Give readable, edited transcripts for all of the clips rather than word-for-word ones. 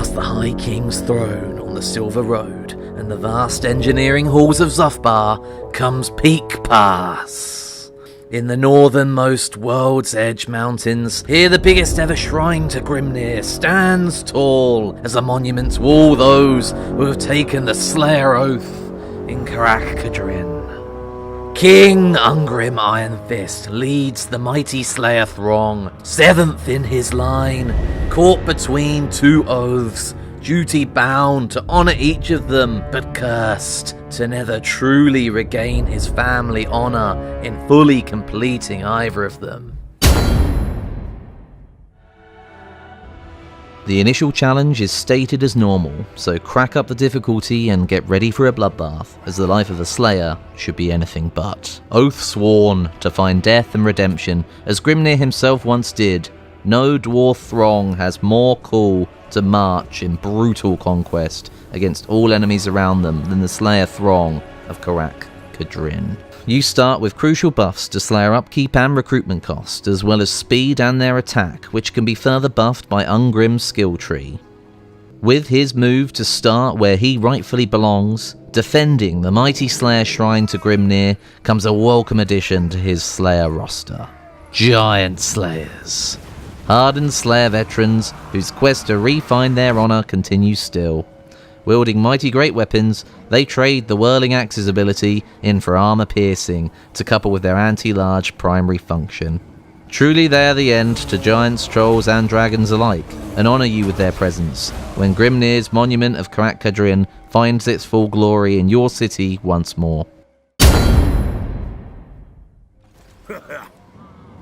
past the High King's throne on the Silver Road and the vast engineering halls of Zufbar comes Peak Pass. In the northernmost World's Edge Mountains, here the biggest ever shrine to Grimnir stands tall as a monument to all those who have taken the Slayer Oath in Karak Kadrin. King Ungrim Ironfist leads the mighty Slayer throng, 7th in his line, caught between two oaths, duty bound to honour each of them, but cursed to never truly regain his family honour in fully completing either of them. The initial challenge is stated as normal, so crack up the difficulty and get ready for a bloodbath, as the life of a Slayer should be anything but. Oath sworn to find death and redemption, as Grimnir himself once did, no dwarf throng has more call to march in brutal conquest against all enemies around them than the Slayer throng of Karak Kadrin. You start with crucial buffs to Slayer upkeep and recruitment cost, as well as speed and their attack, which can be further buffed by Ungrim's skill tree. With his move to start where he rightfully belongs, defending the mighty Slayer shrine to Grimnir, comes a welcome addition to his Slayer roster. Giant Slayers. Hardened Slayer veterans whose quest to refine their honour continues still. Wielding mighty great weapons, they trade the Whirling Axe's ability in for armour piercing to couple with their anti-large primary function. Truly they are the end to giants, trolls and dragons alike, and honour you with their presence when Grimnir's monument of Karak Kadrin finds its full glory in your city once more.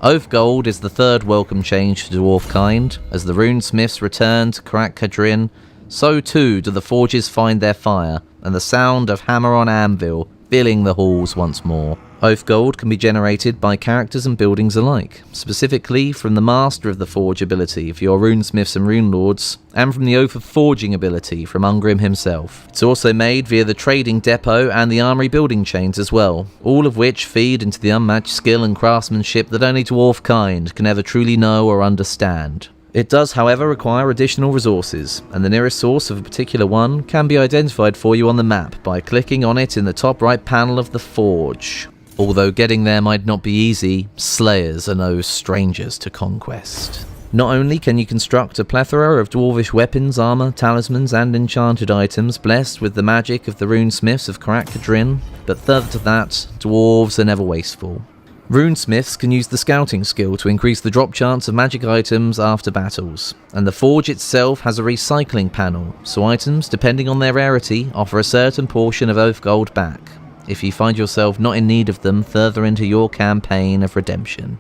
Oath Gold is the third welcome change to Dwarfkind. As the runesmiths return to Karak Kadrin, so too do the forges find their fire, and the sound of hammer on anvil filling the halls once more. Oath Gold can be generated by characters and buildings alike, specifically from the Master of the Forge ability for your runesmiths and runelords, and from the Oath of Forging ability from Ungrim himself. It's also made via the trading depot and the armory building chains as well, all of which feed into the unmatched skill and craftsmanship that only Dwarfkind can ever truly know or understand. It does, however, require additional resources, and the nearest source of a particular one can be identified for you on the map by clicking on it in the top right panel of the forge. Although getting there might not be easy, Slayers are no strangers to conquest. Not only can you construct a plethora of dwarvish weapons, armour, talismans and enchanted items blessed with the magic of the runesmiths of Karak Kadrin, but further to that, dwarves are never wasteful. Runesmiths can use the scouting skill to increase the drop chance of magic items after battles, and the forge itself has a recycling panel, so items, depending on their rarity, offer a certain portion of Oath Gold back, if you find yourself not in need of them further into your campaign of redemption.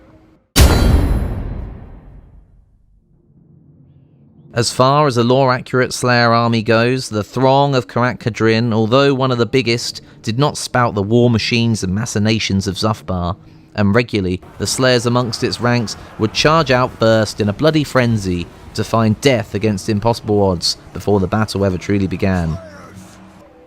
As far as a lore-accurate Slayer army goes, the throng of Karak Kadrin, although one of the biggest, did not spout the war machines and machinations of Zufbar, and regularly the Slayers amongst its ranks would charge out first in a bloody frenzy to find death against impossible odds before the battle ever truly began.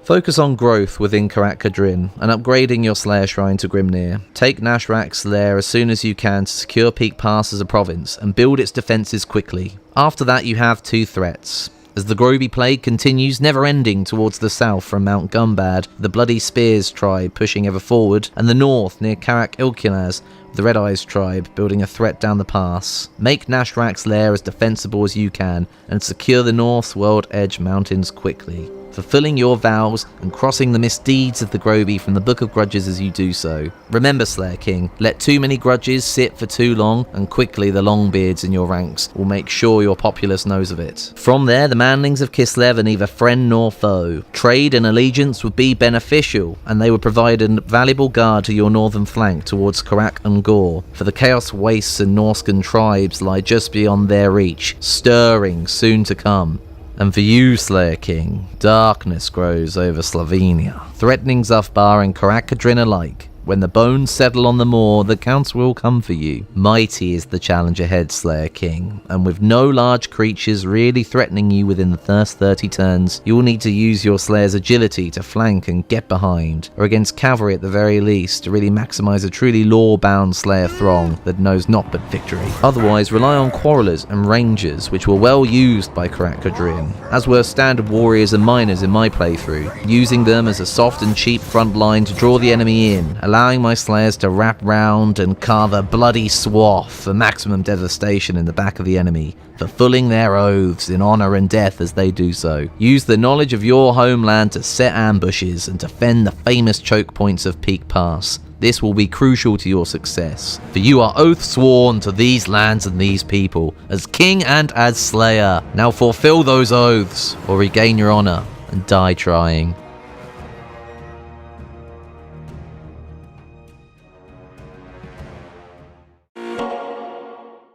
Focus on growth within Karak Kadrin and upgrading your Slayer shrine to Grimnir. Take Nashrak's lair as soon as you can to secure Peak Pass as a province and build its defences quickly. After that you have two threats. As the Groby Plague continues never-ending towards the south from Mount Gumbad, the Bloody Spears tribe pushing ever forward, and the north near Karak Ilkilaz, the Red Eyes tribe building a threat down the pass. Make Nashrak's lair as defensible as you can, and secure the North's World Edge Mountains quickly, fulfilling your vows and crossing the misdeeds of the Groby from the Book of Grudges as you do so. Remember, Slayer King, let too many grudges sit for too long, and quickly the Longbeards in your ranks will make sure your populace knows of it. From there, the manlings of Kislev are neither friend nor foe. Trade and allegiance would be beneficial, and they would provide a valuable guard to your northern flank towards Karak and Gore, for the Chaos Wastes and Norscan tribes lie just beyond their reach, stirring soon to come. And for you, Slayer King, darkness grows over Slovenia, threatening Zufbar and Karak Kadrin alike. When the bones settle on the moor, the counts will come for you. Mighty is the challenge ahead, Slayer King, and with no large creatures really threatening you within the first 30 turns, you will need to use your Slayer's agility to flank and get behind, or against cavalry at the very least, to really maximise a truly lore-bound Slayer throng that knows not but victory. Otherwise, rely on Quarrelers and Rangers, which were well used by Karat Kadrin, as were standard warriors and miners in my playthrough, using them as a soft and cheap front line to draw the enemy in, allowing my Slayers to wrap round and carve a bloody swath for maximum devastation in the back of the enemy, fulfilling their oaths in honour and death as they do so. Use the knowledge of your homeland to set ambushes and defend the famous choke points of Peak Pass. This will be crucial to your success, for you are oath sworn to these lands and these people, as king and as slayer. Now fulfill those oaths, or regain your honour and die trying.